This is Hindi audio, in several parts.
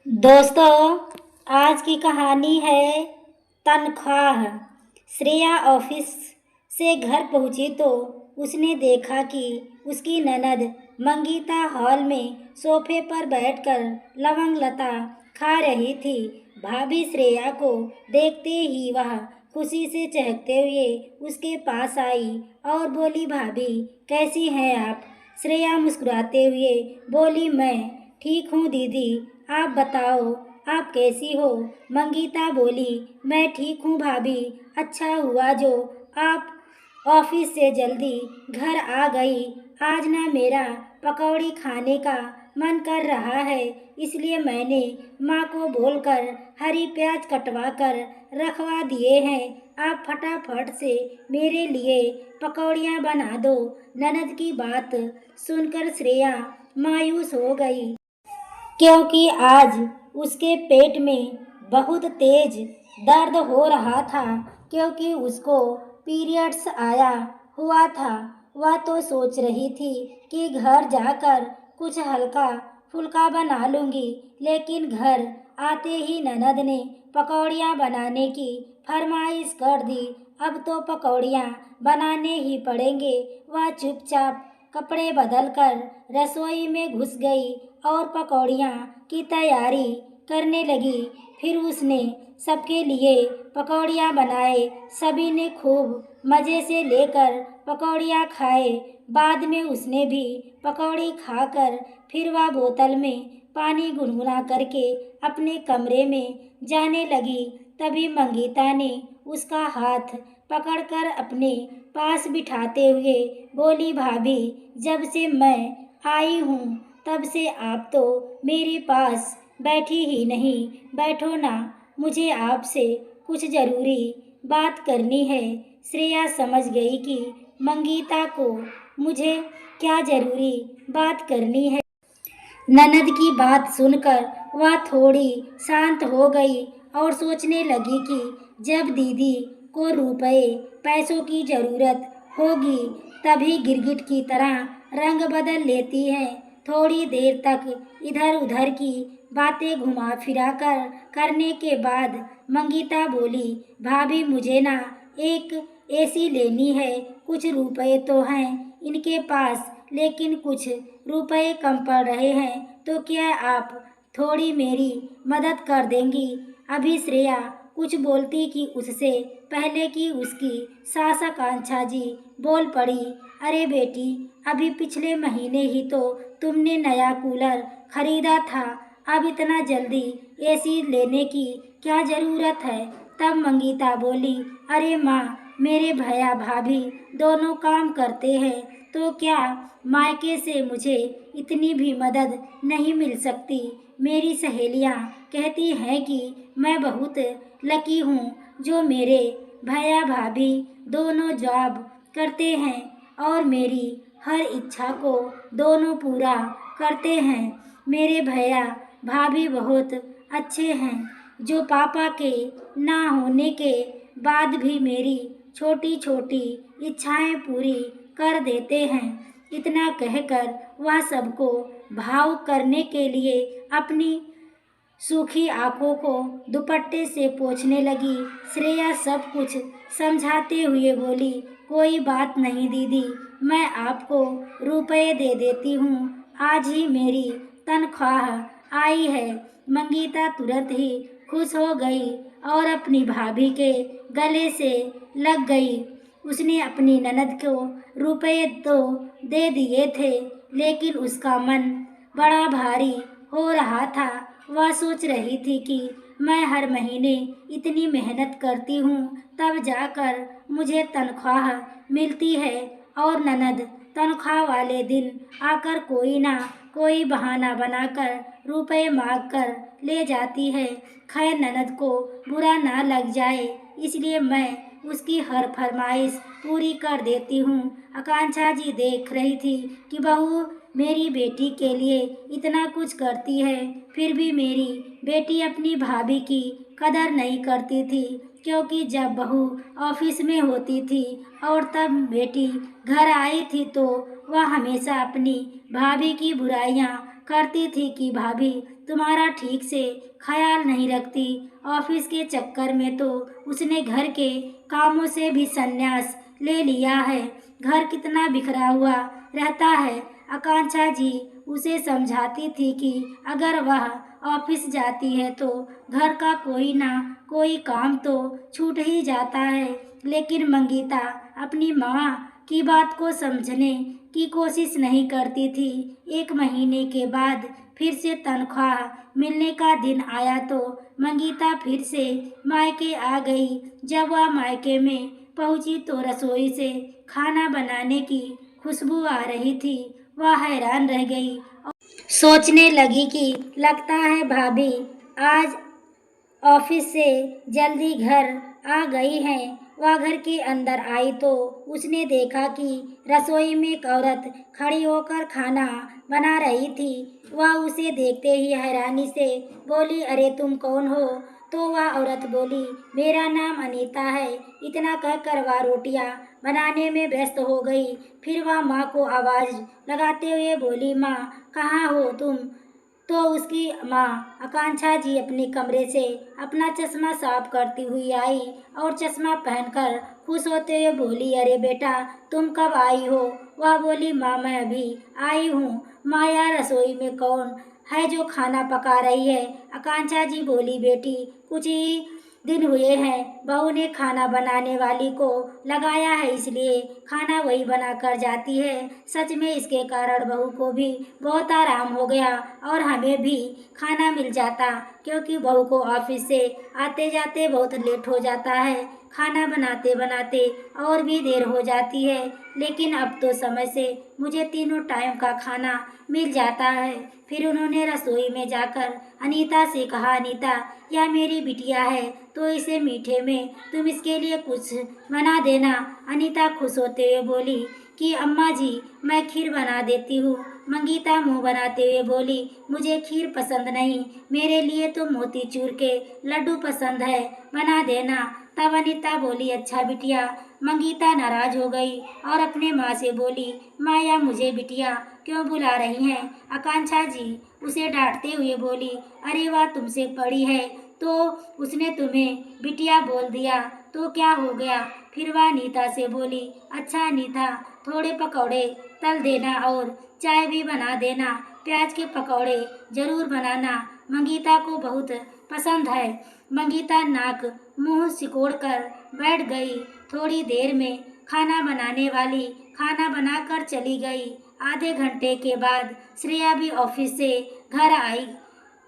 दोस्तों, आज की कहानी है तनख्वाह। श्रेया ऑफिस से घर पहुंची तो उसने देखा कि उसकी ननद मंगीता हॉल में सोफे पर बैठकर लवंग लता खा रही थी। भाभी श्रेया को देखते ही वह खुशी से चहकते हुए उसके पास आई और बोली, भाभी कैसी हैं आप? श्रेया मुस्कुराते हुए बोली, मैं ठीक हूँ दीदी, आप बताओ आप कैसी हो? मंगीता बोली, मैं ठीक हूँ भाभी, अच्छा हुआ जो आप ऑफिस से जल्दी घर आ गई। आज ना मेरा पकौड़ी खाने का मन कर रहा है, इसलिए मैंने माँ को बोलकर हरी प्याज कटवा कर रखवा दिए हैं। आप फटाफट से मेरे लिए पकौड़ियाँ बना दो। ननद की बात सुनकर श्रेया मायूस हो गई, क्योंकि आज उसके पेट में बहुत तेज दर्द हो रहा था, क्योंकि उसको पीरियड्स आया हुआ था। वह तो सोच रही थी कि घर जाकर कुछ हल्का फुल्का बना लूँगी, लेकिन घर आते ही ननद ने पकौड़ियाँ बनाने की फरमाइश कर दी। अब तो पकौड़ियाँ बनाने ही पड़ेंगे। वह चुपचाप कपड़े बदलकर रसोई में घुस गई और पकौड़ियाँ की तैयारी करने लगी। फिर उसने सबके लिए पकौड़ियाँ बनाए। सभी ने खूब मज़े से लेकर पकौड़ियाँ खाए। बाद में उसने भी पकौड़ी खाकर फिर वह बोतल में पानी गुनगुना करके अपने कमरे में जाने लगी। तभी मंगीता ने उसका हाथ पकड़कर अपने पास बिठाते हुए बोली, भाभी जब से मैं आई हूँ तब से आप तो मेरे पास बैठी ही नहीं। बैठो ना, मुझे आपसे कुछ ज़रूरी बात करनी है। श्रेया समझ गई कि मंगीता को मुझे क्या ज़रूरी बात करनी है। ननद की बात सुनकर वह थोड़ी शांत हो गई और सोचने लगी कि जब दीदी को रुपए पैसों की ज़रूरत होगी तभी गिरगिट की तरह रंग बदल लेती है। थोड़ी देर तक इधर उधर की बातें घुमा फिरा कर करने के बाद मंगीता बोली, भाभी मुझे ना एक एसी लेनी है। कुछ रुपए तो हैं इनके पास, लेकिन कुछ रुपए कम पड़ रहे हैं, तो क्या आप थोड़ी मेरी मदद कर देंगी? अभी श्रेया कुछ बोलती कि उससे पहले कि उसकी सास आकांक्षा जी बोल पड़ी, अरे बेटी, अभी पिछले महीने ही तो तुमने नया कूलर खरीदा था, अब इतना जल्दी एसी लेने की क्या ज़रूरत है? तब मंगीता बोली, अरे माँ, मेरे भैया भाभी दोनों काम करते हैं, तो क्या मायके से मुझे इतनी भी मदद नहीं मिल सकती? मेरी सहेलियाँ कहती हैं कि मैं बहुत लकी हूँ जो मेरे भैया भाभी दोनों जॉब करते हैं और मेरी हर इच्छा को दोनों पूरा करते हैं। मेरे भैया भाभी बहुत अच्छे हैं, जो पापा के ना होने के बाद भी मेरी छोटी छोटी इच्छाएं पूरी कर देते हैं। इतना कहकर वह सबको भाव करने के लिए अपनी सूखी आंखों को दुपट्टे से पोंछने लगी। श्रेया सब कुछ समझाते हुए बोली, कोई बात नहीं दीदी, मैं आपको रुपए दे देती हूँ। आज ही मेरी तनख्वाह आई है। मंगीता तुरंत ही खुश हो गई और अपनी भाभी के गले से लग गई। उसने अपनी ननद को रुपए तो दे दिए थे, लेकिन उसका मन बड़ा भारी हो रहा था। वह सोच रही थी कि मैं हर महीने इतनी मेहनत करती हूँ, तब जाकर मुझे तनख्वाह मिलती है, और ननद तनख्वाह वाले दिन आकर कोई ना कोई बहाना बनाकर रुपए मांग कर ले जाती है। खैर, ननद को बुरा ना लग जाए, इसलिए मैं उसकी हर फरमाइश पूरी कर देती हूँ। आकांक्षा जी देख रही थी कि बहू मेरी बेटी के लिए इतना कुछ करती है, फिर भी मेरी बेटी अपनी भाभी की कदर नहीं करती थी, क्योंकि जब बहू ऑफिस में होती थी और तब बेटी घर आई थी तो वह हमेशा अपनी भाभी की बुराइयां करती थी कि भाभी तुम्हारा ठीक से ख्याल नहीं रखती। ऑफिस के चक्कर में तो उसने घर के कामों से भी संन्यास ले लिया है। घर कितना बिखरा हुआ रहता है। आकांक्षा जी उसे समझाती थी कि अगर वह ऑफिस जाती है तो घर का कोई ना कोई काम तो छूट ही जाता है। लेकिन मंगीता अपनी माँ की बात को समझने की कोशिश नहीं करती थी। 1 महीने के बाद फिर से तनख्वाह मिलने का दिन आया तो मंगीता फिर से मायके आ गई। जब वह मायके में पहुंची तो रसोई से खाना बनाने की खुशबू आ रही थी। वह हैरान रह गई। सोचने लगी कि लगता है भाभी आज ऑफिस से जल्दी घर आ गई हैं। वह घर के अंदर आई तो उसने देखा कि रसोई में एक औरत खड़ी होकर खाना बना रही थी। वह उसे देखते ही हैरानी से बोली, अरे तुम कौन हो? तो वह औरत बोली, मेरा नाम अनीता है। इतना कहकर वह रोटियां बनाने में व्यस्त हो गई। फिर वह माँ को आवाज़ लगाते हुए बोली, माँ कहाँ हो तुम? तो उसकी माँ आकांक्षा जी अपने कमरे से अपना चश्मा साफ करती हुई आई और चश्मा पहनकर खुश होते हुए बोली, अरे बेटा तुम कब आई हो? वह बोली, माँ मैं अभी आई हूँ। माँ यार रसोई में कौन है जो खाना पका रही है? आकांक्षा जी बोली, बेटी कुछ ही दिन हुए हैं बहू ने खाना बनाने वाली को लगाया है, इसलिए खाना वही बना कर जाती है। सच में इसके कारण बहू को भी बहुत आराम हो गया और हमें भी खाना मिल जाता, क्योंकि बहू को ऑफिस से आते जाते बहुत लेट हो जाता है। खाना बनाते बनाते और भी देर हो जाती है, लेकिन अब तो समय से मुझे तीनों टाइम का खाना मिल जाता है। फिर उन्होंने रसोई में जाकर अनीता से कहा, अनीता यह मेरी बिटिया है तो इसे मीठे में तुम इसके लिए कुछ बना देना। अनीता खुश होते हुए बोली कि अम्मा जी मैं खीर बना देती हूँ। मंगीता मुंह बनाते हुए बोली, मुझे खीर पसंद नहीं, मेरे लिए तो मोतीचूर के लड्डू पसंद है, बना देना। तब अनीता बोली, अच्छा बिटिया। मंगीता नाराज हो गई और अपने माँ से बोली, माँ या मुझे बिटिया क्यों बुला रही हैं? आकांक्षा जी उसे डांटते हुए बोली, अरे वाह तुमसे बड़ी है तो उसने तुम्हें बिटिया बोल दिया तो क्या हो गया? फिर वह अनीता से बोली, अच्छा अनीता थोड़े पकौड़े तल देना और चाय भी बना देना। प्याज के पकौड़े जरूर बनाना, मंगीता को बहुत पसंद है। मंगीता नाक मुंह सिकोड़कर बैठ गई। थोड़ी देर में खाना बनाने वाली खाना बनाकर चली गई। आधे घंटे के बाद श्रेया भी ऑफिस से घर आई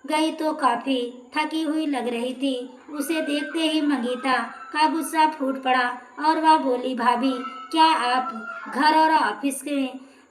गई तो काफी थकी हुई लग रही थी। उसे देखते ही मंगीता का गुस्सा फूट पड़ा और वह बोली, भाभी क्या आप घर और ऑफिस के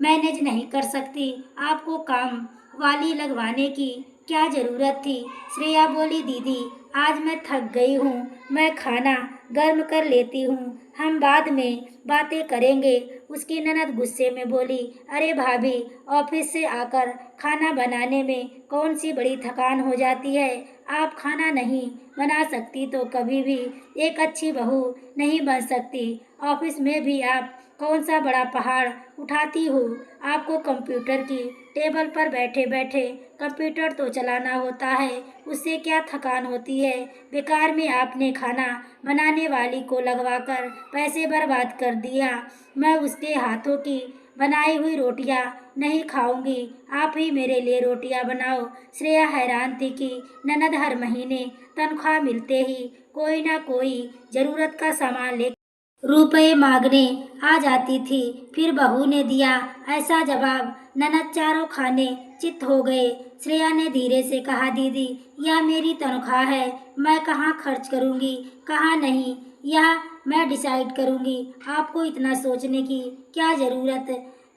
मैनेज नहीं कर सकती? आपको काम वाली लगवाने की क्या जरूरत थी? श्रेया बोली, दीदी आज मैं थक गई हूँ, मैं खाना गर्म कर लेती हूँ, हम बाद में बातें करेंगे। उसकी ननद गुस्से में बोली, अरे भाभी ऑफिस से आकर खाना बनाने में कौन सी बड़ी थकान हो जाती है? आप खाना नहीं बना सकती तो कभी भी एक अच्छी बहू नहीं बन सकती। ऑफिस में भी आप कौन सा बड़ा पहाड़ उठाती हो? आपको कंप्यूटर की टेबल पर बैठे बैठे कंप्यूटर तो चलाना होता है, उससे क्या थकान होती है? बेकार में आपने खाना बनाने वाली को लगवाकर पैसे बर्बाद कर दिया। मैं उसके हाथों की बनाई हुई रोटियां नहीं खाऊंगी, आप ही मेरे लिए रोटियां बनाओ। श्रेया हैरान थी कि ननद हर महीने तनख्वाह मिलते ही कोई ना कोई जरूरत का सामान ले रुपए मांगने आ जाती थी। फिर बहू ने दिया ऐसा जवाब, ननद चारों खाने चित्त हो गए। श्रेया ने धीरे से कहा, दीदी यह मेरी तनख्वाह है, मैं कहाँ खर्च करूँगी कहाँ नहीं, यह मैं डिसाइड करूँगी। आपको इतना सोचने की क्या ज़रूरत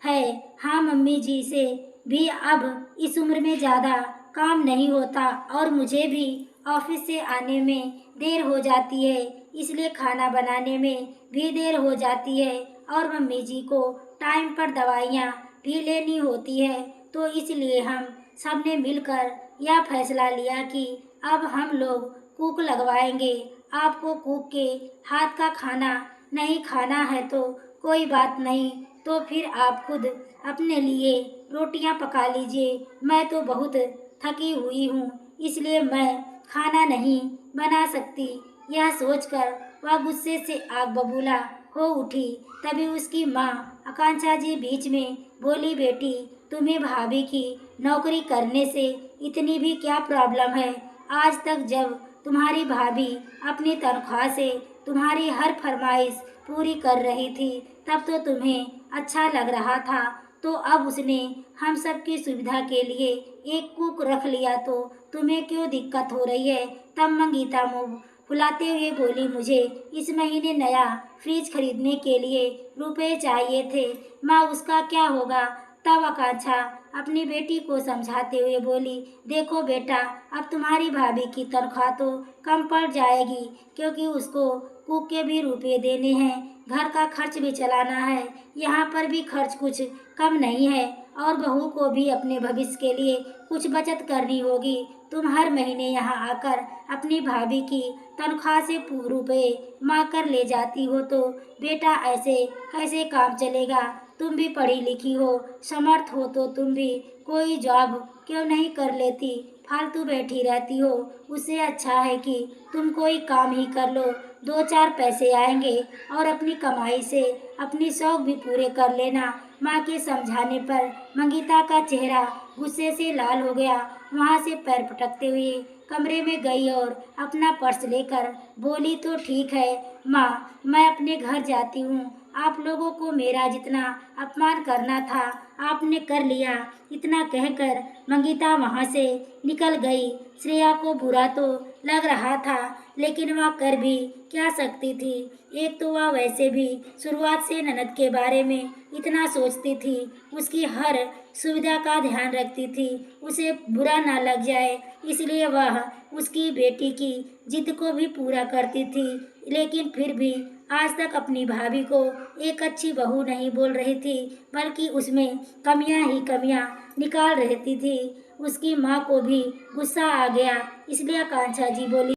है? हाँ मम्मी जी से भी अब इस उम्र में ज़्यादा काम नहीं होता और मुझे भी ऑफिस से आने में देर हो जाती है, इसलिए खाना बनाने में भी देर हो जाती है और मम्मी जी को टाइम पर दवाइयाँ भी लेनी होती है। तो इसलिए हम सब ने मिलकर यह फैसला लिया कि अब हम लोग कुक लगवाएंगे। आपको कुक के हाथ का खाना नहीं खाना है तो कोई बात नहीं, तो फिर आप खुद अपने लिए रोटियां पका लीजिए। मैं तो बहुत थकी हुई हूँ, इसलिए मैं खाना नहीं बना सकती। यह सोचकर वह गुस्से से आग बबूला हो उठी। तभी उसकी माँ आकांक्षा जी बीच में बोली, बेटी, तुम्हें भाभी की नौकरी करने से इतनी भी क्या प्रॉब्लम है? आज तक जब तुम्हारी भाभी अपनी तनख्वाह से तुम्हारी हर फरमाइश पूरी कर रही थी तब तो तुम्हें अच्छा लग रहा था, तो अब उसने हम सब की सुविधा के लिए एक कुक रख लिया तो तुम्हें क्यों दिक्कत हो रही है? तब मंगीता मुँह फुलाते हुए बोली, मुझे इस महीने नया फ्रिज खरीदने के लिए रुपए चाहिए थे, माँ उसका क्या होगा? तब आकांक्षा अपनी बेटी को समझाते हुए बोली, देखो बेटा, अब तुम्हारी भाभी की तनख्वाह तो कम पड़ जाएगी क्योंकि उसको कुक के भी रुपए देने हैं, घर का खर्च भी चलाना है, यहाँ पर भी खर्च कुछ कम नहीं है और बहू को भी अपने भविष्य के लिए कुछ बचत करनी होगी। तुम हर महीने यहाँ आकर अपनी भाभी की तनख्वाह से रुपए माँ कर ले जाती हो तो बेटा ऐसे कैसे काम चलेगा? तुम भी पढ़ी लिखी हो, समर्थ हो तो तुम भी कोई जॉब क्यों नहीं कर लेती? फालतू बैठी रहती हो, उससे अच्छा है कि तुम कोई काम ही कर लो, दो चार पैसे आएंगे और अपनी कमाई से अपनी शौक भी पूरे कर लेना। माँ के समझाने पर मंगीता का चेहरा गुस्से से लाल हो गया। वहाँ से पैर पटकते हुए कमरे में गई और अपना पर्स लेकर बोली, तो ठीक है माँ, मैं अपने घर जाती हूँ। आप लोगों को मेरा जितना अपमान करना था आपने कर लिया। इतना कहकर मंगीता वहाँ से निकल गई। श्रेया को बुरा तो लग रहा था लेकिन वह कर भी क्या सकती थी? एक तो वह वैसे भी शुरुआत से ननद के बारे में इतना सोचती थी, उसकी हर सुविधा का ध्यान रखती थी, उसे बुरा ना लग जाए इसलिए वह उसकी बेटी की जिद को भी पूरा करती थी। लेकिन फिर भी आज तक अपनी भाभी को एक अच्छी बहू नहीं बोल रही थी बल्कि उसमें कमियां ही कमियां निकाल रहती थी। उसकी माँ को भी गुस्सा आ गया, इसलिए आकांक्षा जी बोली,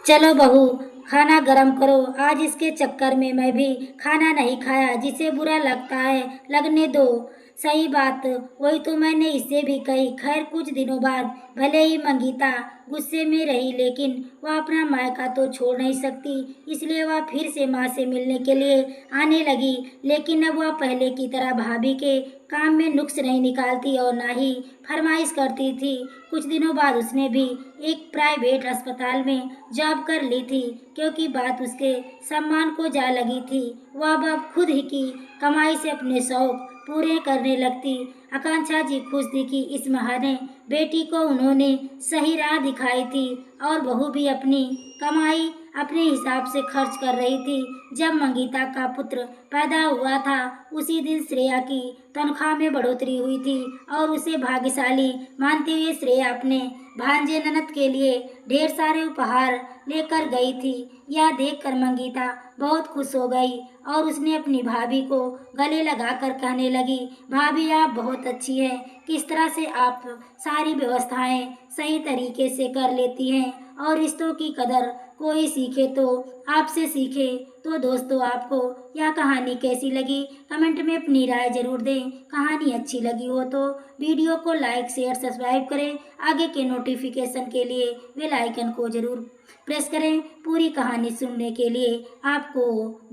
चलो बहू, खाना गरम करो। आज इसके चक्कर में मैं भी खाना नहीं खाया। जिसे बुरा लगता है लगने दो। सही बात, वही तो मैंने इससे भी कही। खैर कुछ दिनों बाद भले ही मंगीता गुस्से में रही लेकिन वह अपना मायका तो छोड़ नहीं सकती, इसलिए वह फिर से माँ से मिलने के लिए आने लगी। लेकिन अब वह पहले की तरह भाभी के काम में नुक्स नहीं निकालती और ना ही फरमाइश करती थी। कुछ दिनों बाद उसने भी एक प्राइवेट अस्पताल में जॉब कर ली थी क्योंकि बात उसके सम्मान को जा लगी थी। वह अब खुद ही की कमाई से अपने शौक पूरे करने लगती। आकांक्षा जी खुश थी कि इस महाने बेटी को उन्होंने सही राह दिखाई थी और बहू भी अपनी कमाई अपने हिसाब से खर्च कर रही थी। जब मंगीता का पुत्र पैदा हुआ था उसी दिन श्रेया की तनख्वाह में बढ़ोतरी हुई थी और उसे भाग्यशाली मानते हुए श्रेया अपने भांजे ननद के लिए ढेर सारे उपहार लेकर गई थी। यह देखकर मंगीता बहुत खुश हो गई और उसने अपनी भाभी को गले लगाकर कहने लगी, भाभी आप बहुत अच्छी हैं, किस तरह से आप सारी व्यवस्थाएं सही तरीके से कर लेती हैं और रिश्तों की कदर कोई सीखे तो आपसे सीखे। तो दोस्तों, आपको यह कहानी कैसी लगी कमेंट में अपनी राय जरूर दें। कहानी अच्छी लगी हो तो वीडियो को लाइक शेयर सब्सक्राइब करें। आगे के नोटिफिकेशन के लिए बेल आइकन को जरूर प्रेस करें। पूरी कहानी सुनने के लिए आपको